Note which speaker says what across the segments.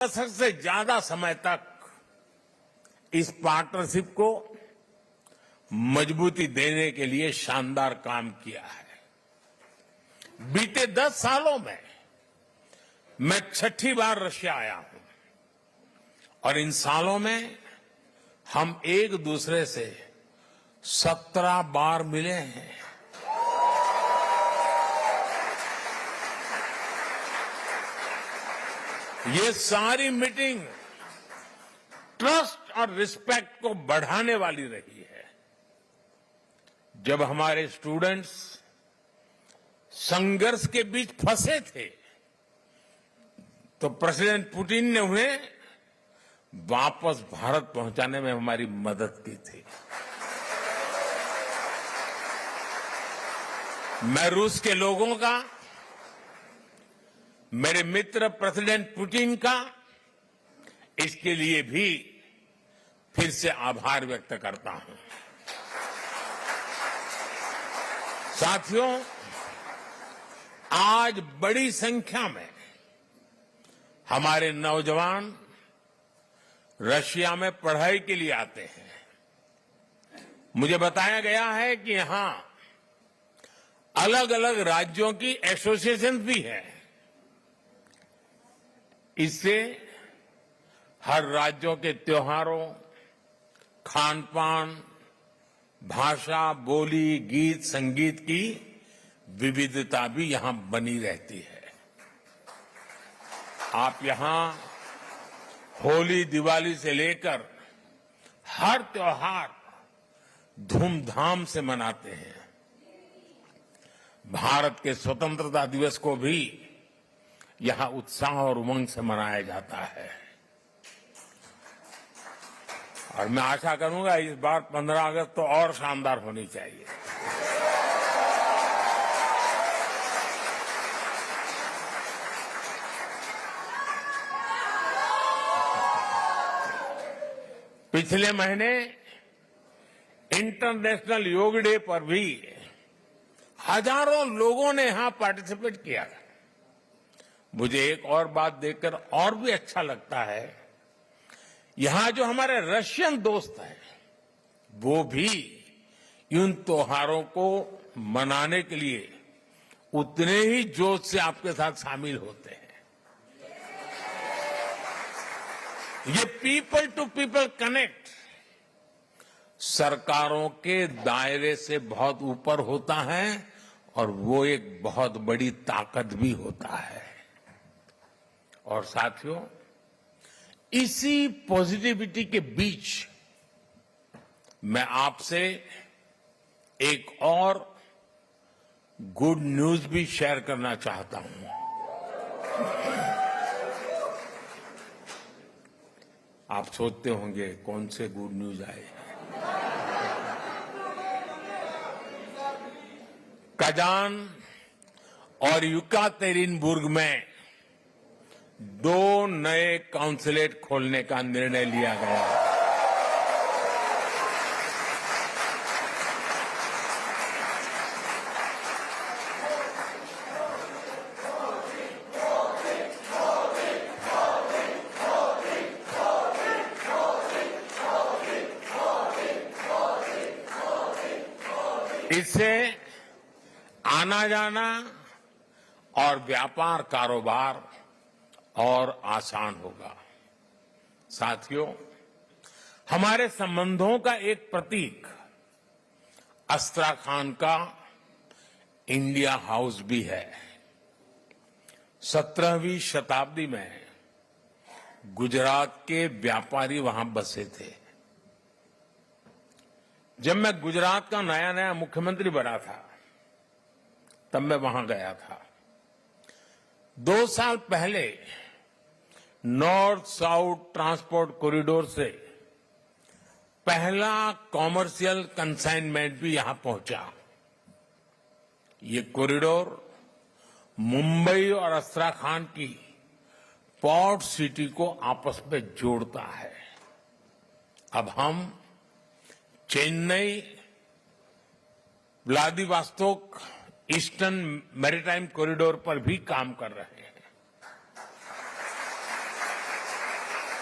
Speaker 1: दशक से ज्यादा समय तक इस पार्टनरशिप को मजबूती देने के लिए शानदार काम किया है। बीते 10 सालों में मैं 6ठी बार रशिया आया हूं और इन सालों में हम एक दूसरे से 17 बार मिले हैं। ये सारी मीटिंग ट्रस्ट और रिस्पेक्ट को बढ़ाने वाली रही है। जब हमारे स्टूडेंट्स संघर्ष के बीच फंसे थे तो प्रेसिडेंट पुतिन ने उन्हें वापस भारत पहुंचाने में हमारी मदद की थी। मैं रूस के लोगों का, मेरे मित्र प्रेसिडेंट पुतिन का इसके लिए भी फिर से आभार व्यक्त करता हूं। साथियों, आज बड़ी संख्या में हमारे नौजवान रशिया में पढ़ाई के लिए आते हैं। मुझे बताया गया है कि यहां अलग अलग राज्यों की एसोसिएशन भी है। इससे हर राज्यों के त्योहारों, खान पान, भाषा, बोली, गीत, संगीत की विविधता भी यहां बनी रहती है। आप यहां होली, दिवाली से लेकर हर त्योहार धूमधाम से मनाते हैं। भारत के स्वतंत्रता दिवस को भी यहां उत्साह और उमंग से मनाया जाता है और मैं आशा करूंगा इस बार 15 अगस्त तो और शानदार होनी चाहिए। पिछले महीने इंटरनेशनल योग डे पर भी हजारों लोगों ने यहां पार्टिसिपेट किया। मुझे एक और बात देखकर और भी अच्छा लगता है, यहां जो हमारे रशियन दोस्त हैं वो भी इन त्योहारों को मनाने के लिए उतने ही जोश से आपके साथ शामिल होते हैं। ये पीपल टू पीपल कनेक्ट सरकारों के दायरे से बहुत ऊपर होता है और वो एक बहुत बड़ी ताकत भी होता है। और साथियों, इसी पॉजिटिविटी के बीच मैं आपसे एक और गुड न्यूज भी शेयर करना चाहता हूं। आप सोचते होंगे कौन से गुड न्यूज आए। कजान और युकातेरिनबुर्ग में 2 नए काउंसलेट खोलने का निर्णय लिया गया है। इससे आना जाना और व्यापार कारोबार और आसान होगा। साथियों, हमारे संबंधों का एक प्रतीक अस्त्राखान का इंडिया हाउस भी है। 17वीं शताब्दी में गुजरात के व्यापारी वहां बसे थे। जब मैं गुजरात का नया नया मुख्यमंत्री बना था तब मैं वहां गया था। 2 साल पहले नॉर्थ साउथ ट्रांसपोर्ट कॉरिडोर से पहला कॉमर्शियल कंसाइनमेंट भी यहां पहुंचा। ये कॉरिडोर मुंबई और अस्त्राखान की पोर्ट सिटी को आपस में जोड़ता है। अब हम Chennai, Vladivostok eastern maritime corridor पर भी काम कर रहे हैं।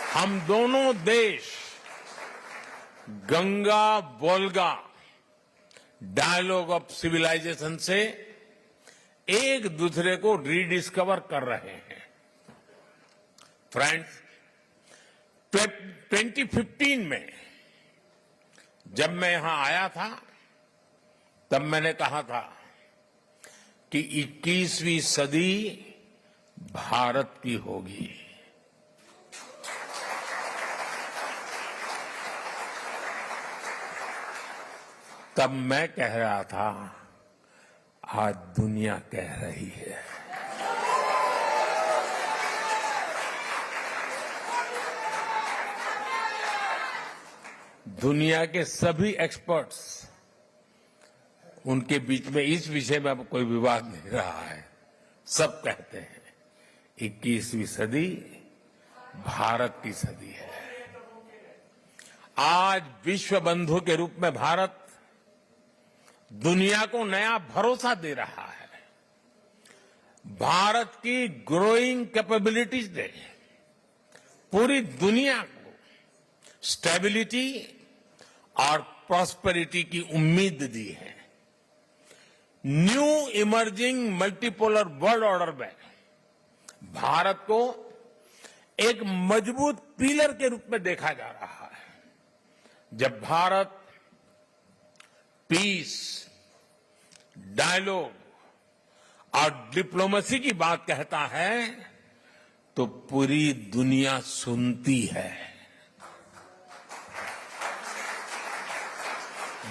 Speaker 1: हम दोनों देश Ganga Volga dialogue of civilisation से एक दूसरे को रीडिस्कवर कर रहे हैं। फ्रेंड्स, 2015 में जब मैं यहां आया था तब मैंने कहा था कि 21वीं सदी भारत की होगी। तब मैं कह रहा था, आज दुनिया कह रही है। दुनिया के सभी एक्सपर्ट्स, उनके बीच में इस विषय में अब कोई विवाद नहीं रहा है। सब कहते हैं 21वीं सदी भारत की सदी है। आज विश्व बंधु के रूप में भारत दुनिया को नया भरोसा दे रहा है। भारत की ग्रोइंग कैपेबिलिटीज ने पूरी दुनिया को स्टेबिलिटी और प्रॉस्पेरिटी की उम्मीद दी है। New emerging multipolar world order में भारत को एक मजबूत पिलर के रूप में देखा जा रहा है। जब भारत पीस, डायलॉग और डिप्लोमेसी की बात कहता है तो पूरी दुनिया सुनती है।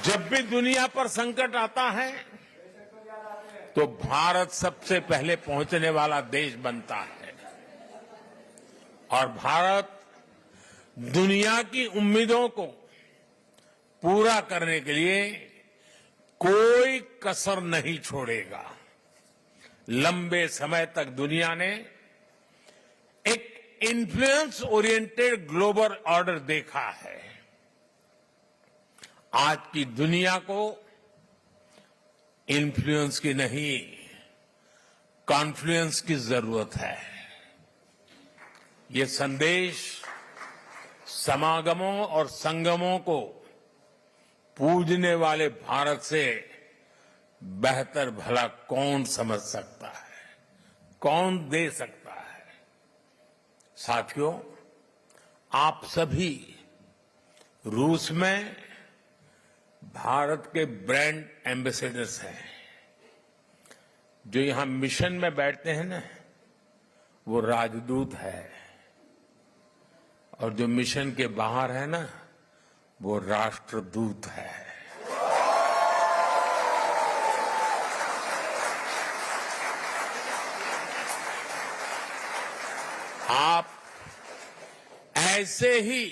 Speaker 1: जब भी दुनिया पर संकट आता है तो भारत सबसे पहले पहुंचने वाला देश बनता है और भारत दुनिया की उम्मीदों को पूरा करने के लिए कोई कसर नहीं छोड़ेगा। लंबे समय तक दुनिया ने एक इन्फ्लुएंस ओरिएंटेड ग्लोबल ऑर्डर देखा है। आज की दुनिया को इन्फ्लुएंस की नहीं, कॉन्फ्लुएंस की जरूरत है। ये संदेश समागमों और संगमों को पूजने वाले भारत से बेहतर भला कौन समझ सकता है, कौन दे सकता है। साथियों, आप सभी रूस में भारत के ब्रांड एम्बेसडर्स हैं। जो यहां मिशन में बैठते हैं ना, वो राजदूत है, और जो मिशन के बाहर है ना, वो राष्ट्रदूत है। आप ऐसे ही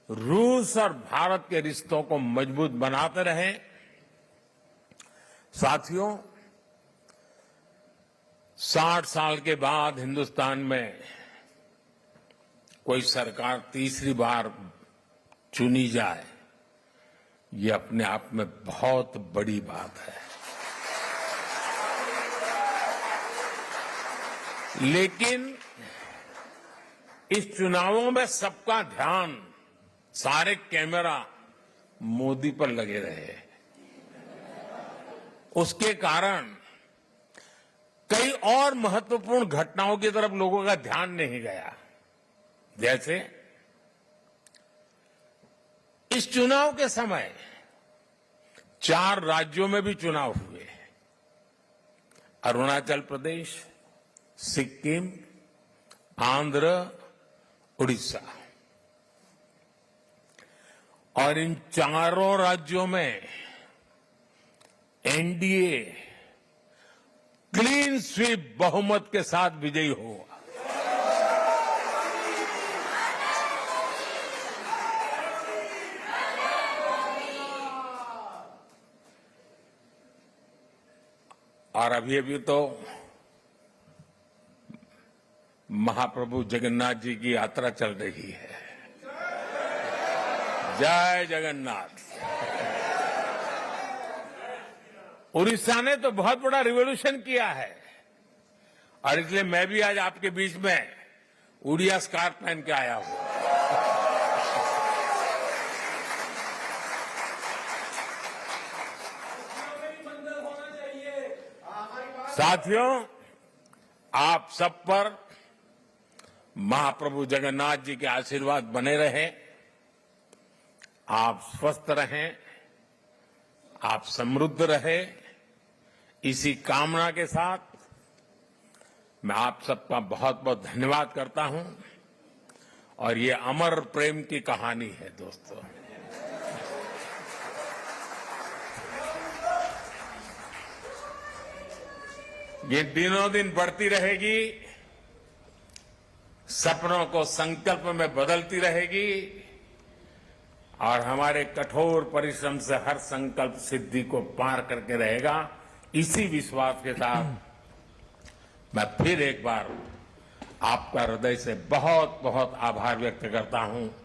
Speaker 1: रूस और भारत के रिश्तों को मजबूत बनाते रहें। साथियों, 60 साल के बाद हिंदुस्तान में कोई सरकार तीसरी बार चुनी जाए, ये अपने आप में बहुत बड़ी बात है। लेकिन इस चुनावों में सबका ध्यान, सारे कैमरा मोदी पर लगे रहे। उसके कारण कई और महत्वपूर्ण घटनाओं की तरफ लोगों का ध्यान नहीं गया। जैसे इस चुनाव के समय 4 राज्यों में भी चुनाव हुए। अरुणाचल प्रदेश, सिक्किम, आंध्र, उड़ीसा। और इन चारों राज्यों में एनडीए क्लीन स्वीप बहुमत के साथ विजयी हुआ। और अभी तो महाप्रभु जगन्नाथ जी की यात्रा चल रही है। जय जगन्नाथ। उड़ीसा ने तो बहुत बड़ा रिवॉल्यूशन किया है, और इसलिए मैं भी आज आपके बीच में उड़िया स्कार्फ पहन के आया हूं। साथियों, आप सब पर महाप्रभु जगन्नाथ जी के आशीर्वाद बने रहे। आप स्वस्थ रहें, आप समृद्ध रहे, इसी कामना के साथ मैं आप सबका बहुत बहुत धन्यवाद करता हूं। और ये अमर प्रेम की कहानी है दोस्तों। ये दिनों दिन बढ़ती रहेगी, सपनों को संकल्प में बदलती रहेगी और हमारे कठोर परिश्रम से हर संकल्प सिद्धि को पार करके रहेगा। इसी विश्वास के साथ मैं फिर एक बार आपका हृदय से बहुत बहुत आभार व्यक्त करता हूं।